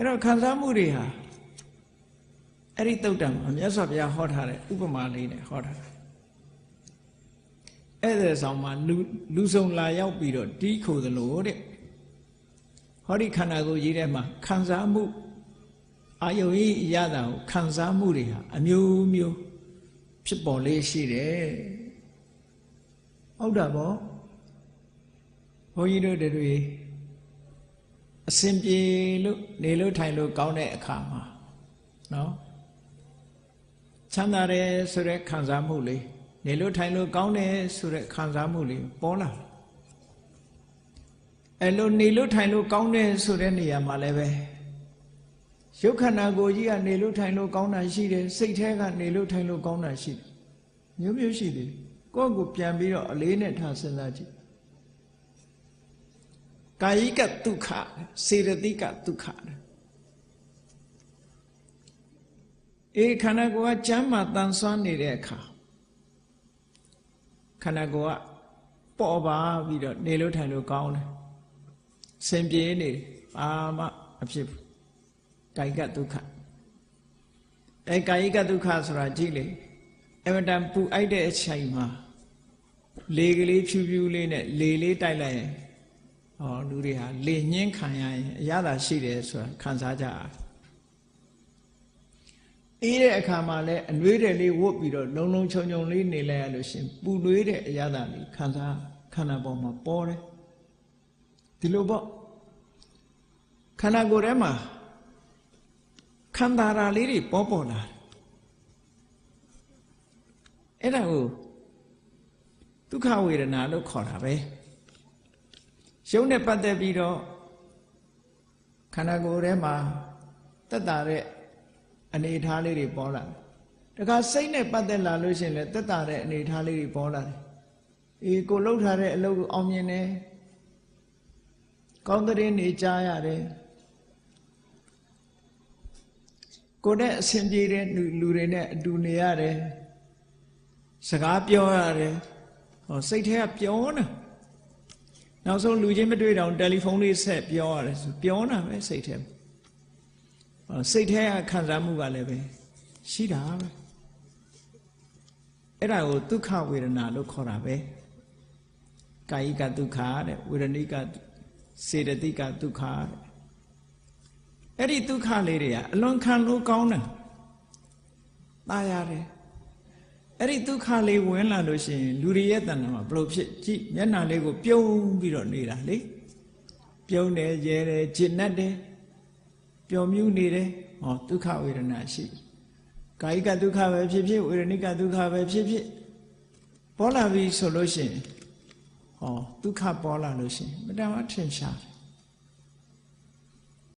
အဲ့တော့ခံစားမှုတွေဟာအဲ့ဒီတုတ်တံမှာမြတ်စွာဘုရားဟောထားတဲ့ဥပမာလေးနဲ့ဟောထားတယ်အဲ့ဒါဆောင်မှာလူစုံလာရောက်ပြီးတော့တီးခိုသလိုတဲ့ဟောဒီခန္ဓာကိုယ်ကြီးထဲမှာခံစားမှုအာယုံဤရတာကိုခံစားမှုတွေဟာအမျိုးမျိုးဖြစ်ပေါ်လေးရှိတယ်ဟုတ်တာပေါ့ဘုန်းကြီးတို့တွေအစဉ်ပြေလို့နေလို့ထိုင်လို့ကောင်းတဲ့အခါမှာနော်ချမ်းသာတယ်ဆိုတဲ့ခံစားမှုလေးနေလို့ထိုင်လို့ကောင်းတယ်ဆိုတဲ့ခံစားမှုလေးပေါ်လာအဲ့လိုနေလို့ထိုင်လို့ကောင်းတယ်ဆိုတဲ့နေရာမှာလည်းပဲရုပ်ခန္ဓာကိုယ်ကြီးကနေလို့ထိုင်လို့ကောင်းတာရှိတယ်စိတ်ထဲကနေလို့ထိုင်လို့ကောင်းတာရှိတယ်မျိုးမျိုးရှိတယ်ကိုယ့်ကိုပြန်ပြီးတော့အလေးနဲ့ထားစဉ်းစားကြည့်ကာယိကဒုက္ခစေတသိကဒုက္ခခန္ဓာကိုယ်ကကျမ်းမာတန်ဆွမ်းနေတဲ့အခါခန္ဓာကိုယ်ကပေါ်ပါပြီးတော့နေလို့ထိုင်လို့ကောင်းတယ်စင်ပြေနေတယ်ဘာမှမဖြစ်ဘူးကာယိကဒုက္ခကာယိကဒုက္ခဆိုတာကြည့်လေအမတန်ပူအိုက်တဲ့အချိန်မှာလေကလေးဖြူဖြူလေးနဲ့လေလေးတိုက်လိုက်ရင်လူတွေဟာလေညှင်းခံရရင်အရသာရှိတယ်ဆိုတာခံစားကြအေးတဲ့အခါမှာလည်းအနှွေးတယ်လေးဝတ်ပြီးတော့လုံလုံခြုံခြုံလေးနေလိုက်ရလို့ရှင်ပူနွေးတဲ့အရသာလေးခန္ဓာပေါ်မှာပေါ်တယ်ဒီလိုပေါ့ခန္ဓာကိုယ်ထဲမှာခန္ဓာရာလေးတွေပေါ်လာအဲ့ဒါကိုဒုက္ခဝေဒနာလို့ခေါ်တာပဲရုပ်နဲ့ပတ်သက်ပြီးတော့ခန္ဓာကိုယ်ထဲမှာတက်တာတဲ့အနေအထားလေးတွေပေါ်လာတယ်တခါစိတ်နဲ့ပတ်သက်လာလို့ရှိရင်လည်းတက်တာတဲ့အနေအထားလေးတွေပေါ်လာတယ်ကိုလှုပ်ထားတဲ့အလုပ်ကိုအောင်မြင်တယ်ကောင်းတဲ့နေကြားရတယ်ကိုယ်နဲ့အဆင်ပြေတဲ့လူတွေနဲ့အတူနေရတယ်စကားပြောရတယ်စိတ်ထဲကပြောနေနောက်ဆုံးလူချင်းမတွေ့တော့တယ်လီဖုန်းလေးဆက်ပြောရတယ်ဆိုပြောတာပဲစိတ်ထဲစိတ်ထဲကခံစားမှုကလည်းပဲရှိတာပဲအဲ့ဒါကိုဒုက္ခဝေဒနာလို့ခေါ်တာပဲကာယိကဒုက္ခတဲ့ဝေဒနိကစေတသိကဒုက္ခတဲ့အဲ့ဒီဒုက္ခလေးတွေကအလွန်ခံလို့ကောင်းတယ်ตายရတယ်အဲ့ဒီဒုက္ခလေးဝင်လာလို့ရှိရင်လူတွေရဲ့တဏ္ဍာမှာဘလို့ဖြစ်ကြည့်မျက်နှာလေးကိုပြုံးပြီးတော့နေတာလေပြုံးတယ်ရဲတယ်ဂျစ်နတ်တယ်ပျော်မြူးနေတယ်ဒုက္ခဝေဒနာရှိကာယိကဒုက္ခပဲဖြစ်ဖြစ်ဝေဒနိကဒုက္ခပဲဖြစ်ဖြစ်ပေါ်လာပြီဆိုလို့ရှိရင်ဒုက္ခပေါ်လာလို့ရှိရင်မတန်မှထင်ရှားတယ်